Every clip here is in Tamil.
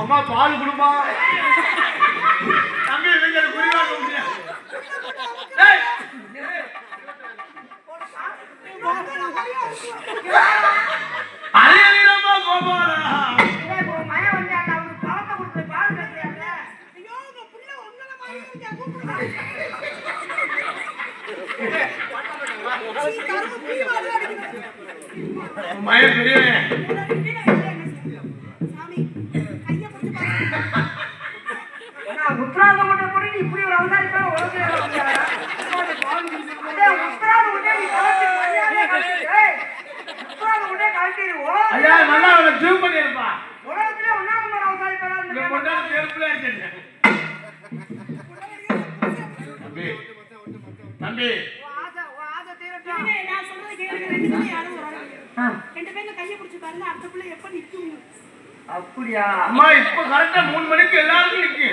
அம்மா பால் குடுமா தம்பி இவங்க குறிவாங்க முடியாது அரியமா கோபாலா மயம் வந்து அவனுக்கு பழத்தை கொடுத்து பால் கட்டியாங்க. ஐயோ உங்க புள்ள உங்கள மாதிரி இருக்கா மயம் பெரியவன் உத்தராத மட்டும் கூட இப்படி ஒரு அவதாரிக்கான உத்தராத உடனே கழட்டிடுவோம். நல்லா அவனை ஜூம் பண்ணிருப்பா உலகத்திலே ஒன்னாம் நம்பர் அவதாரிப்பாளா தம்பி தம்பி நான் சொல்றது கேளுங்க. ரெண்டு பேரும் கையை பிடிச்சு பாருங்க. அடுத்த பிள்ளை எப்ப நிக்கும்? அப்படியா அம்மா இப்ப கரெக்டா 3 மணிக்கு எல்லாரும் நிக்கு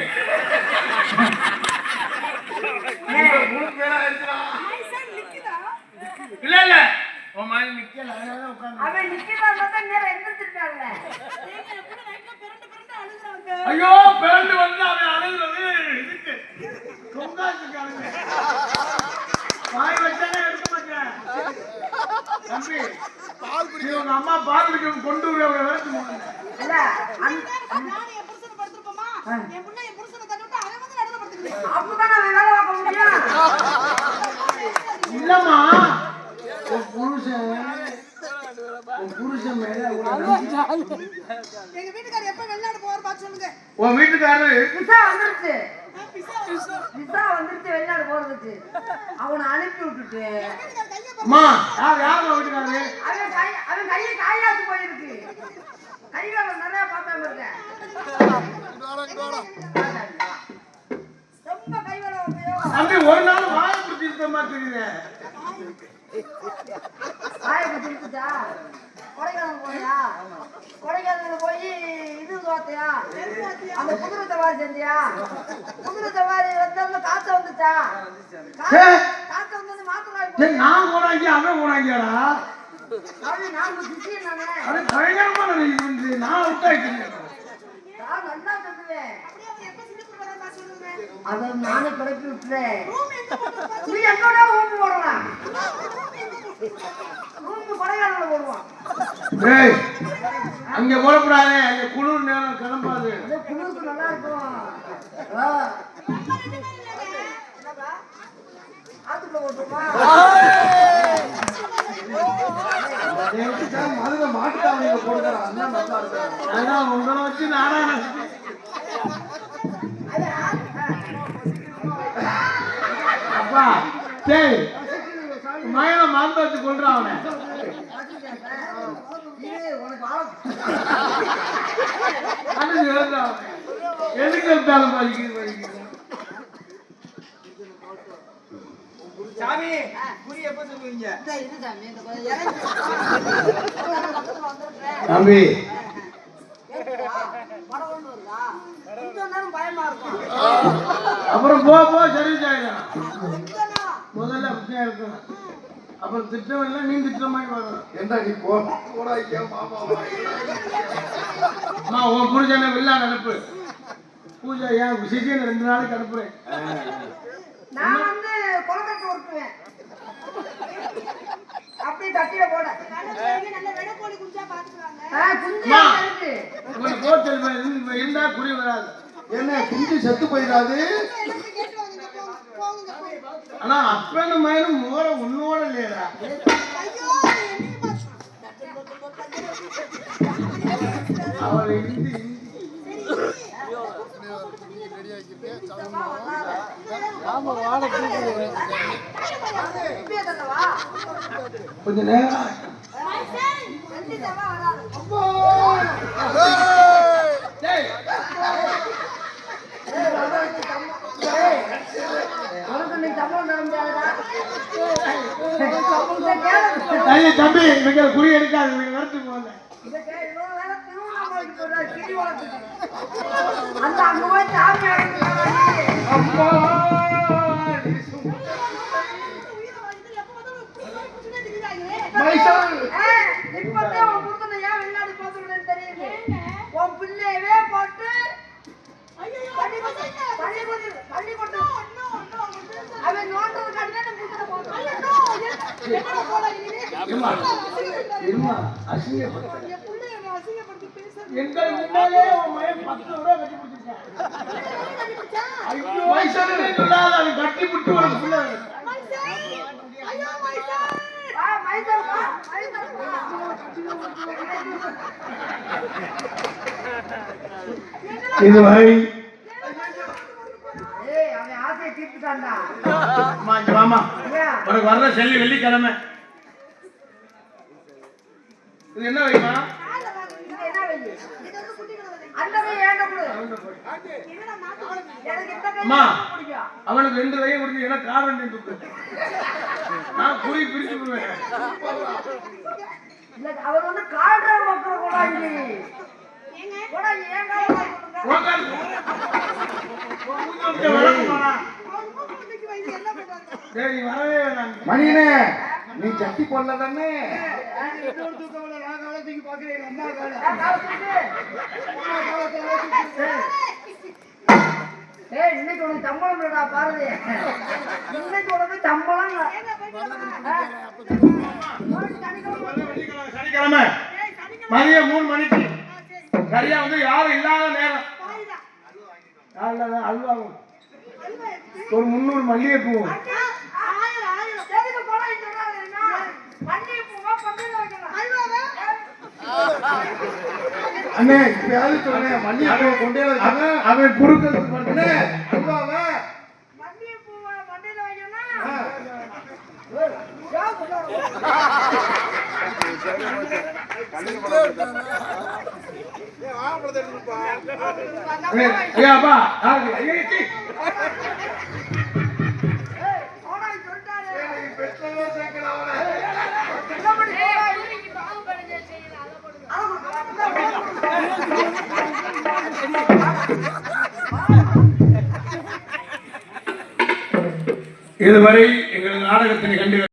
இல்ல இல்ல உன் மாதிரி நிக்கல அவன் நிக்கிறதா நேரம் எந்திரிச்சிட்டாங்க. ஐயோ பிறந்து வந்து அவன் அழுகுறது இதுக்கு தொங்காச்சுக்கு அழுகு வாய் வச்சானே எடுக்க மாட்டேன் தம்பி உங்க அம்மா பால் குடிக்க கொண்டு வரது இல்ல நானே என் புருஷனை படுத்துறப்பமா என் புள்ள என் புருஷனை தள்ளி விட்டு அவன் வந்து நடுவுல படுத்துக்கிட்டு அப்பதான் நான் வேலை பார்க்க முடியும். இல்லம்மா உன் புருஷன் மேல எங்க வீட்டுக்காரர் எப்ப வெளிநாடு போவார் பாத்து சொல்லுங்க. உன் வீட்டுக்காரரு விசா வந்துருச்சு. விசா வந்துருச்சு வெளிநாடு போறதுக்கு. அவனை அனுப்பி விட்டுட்டு அம்மா யார் வீட்டுக்காரரு அவன் கையை காயாச்சு போயிருக்கு. கைகால நிறைய பார்த்தாம இருக்கேன். ரொம்ப கைவேலை அப்படி ஒரு நாள் வாயை பிடிச்சி இருக்க மாதிரி தெரியுது. வாயை பிடிச்சி இருக்குதா? கொடைக்கானல் போறியா? கொடைக்கானல் போய் இது பார்த்தியா? அந்த குதிரை சவாரி செஞ்சியா? குதிரை சவாரி வந்து காத்த வந்துச்சா? காத்த வந்து மாத்து நான் போனாங்க அவன் போனாங்கடா அவன் நான் பிஸி நானே. அது பயங்கரமான நான் விட்டாயிட்டேன். நான் நல்லா சொல்லுவேன். அதை நானே கிளப்பி விட்டுறேன். நீ என்னோட ஊம்பு போடலாம். ஊம்பு கொடைக்கானல போடுவான். அங்க போடக்கூடாது அங்க குளிர் நேரம் கிளம்பாது. குளிருக்கு நல்லா இருக்கும். ஆத்துக்குள்ள போட்டுமா மதுரை மாட்டுக்காவணியில போடுறான் அதான் உங்களை வச்சு நானா அப்பா சரி மயனை மறந்து வச்சு கொள்றான் அவனை எதுக்கு எடுத்தாலும் படிக்கிறது சாமி புரிய எப்ப சொல்லுவீங்க தம்பி அப்புறம் போ சர்வீஸ் ஆயிடும் முதல்ல அப்படியா இருக்கும் அப்புறம் திட்டம் இல்லை நீ திட்டம் மாதிரி வரும் என்ன நீ போமா உன் புரிஞ்சனை வில்லா அனுப்பு பூஜை ஏன் சிசியன் 2 நாளைக்கு அனுப்புறேன் நான் வந்து கொலக்கட்டை உருட்டுவேன். அப்படி தட்டில போட நல்ல வெடை கோழி குஞ்சா பாத்துறாங்க. குஞ்சா இருக்கு. உங்க கோச்சல் இருந்தா குறி வராது. என்ன குஞ்சு செத்து போயிடாது. ஆனா அப்பன மயனும் மோர உன்னோட இல்லையா? ஐயோ அவளை இந்தி கொஞ்ச நேரம் தம்பி இவங்க குறி எடுக்காது வரத்து போல அந்த அங்க போய் சாமி அப்பா இப்பதான் உன் புருஷனை ஏன் வெளிநாடு போறதுன்னு தெரியுது. உன் பிள்ளையவே போட்டு இருமா அசிங்கப்பட்ட எங்கள் முன்னாலே உன் மகன் 10 ரூபா கட்டி பிடிச்சிருக்கான். ஐயோ வயசானே சொல்லாத அவன் கட்டி பிடிச்சி ஒரு பிள்ளை இது வரை மாமா உனக்கு வர்ற செல்லி வெள்ளிக்கிழமை இது என்ன வைமா அம்மா அவனுக்கு 2 வகையை கொடுத்து எனக்கு காரணம் கொடுத்து நான் குறி பிரிச்சு விடுவேன். அவர் வந்து கால்ற மக்கள் கூடாது மணியனே நீ சட்டி போடல தானே இன்னைக்கு உனக்கு சம்பளம் இல்லடா பாருது. இன்னைக்கு உனக்கு சம்பளம் சனிக்கிழமை மதியம் 3 மணிக்கு சரியா வந்து யாரும் இல்லாத நேரம் அல்வா ஒரு 300 மல்லிகைப்பூ அண்ணே இப்பயாவது சொன்னேன் மல்லிகை கொண்டே அவன் குறுக்கள் அப்பா இதுவரை எங்கள் நாடகத்தினை கண்டு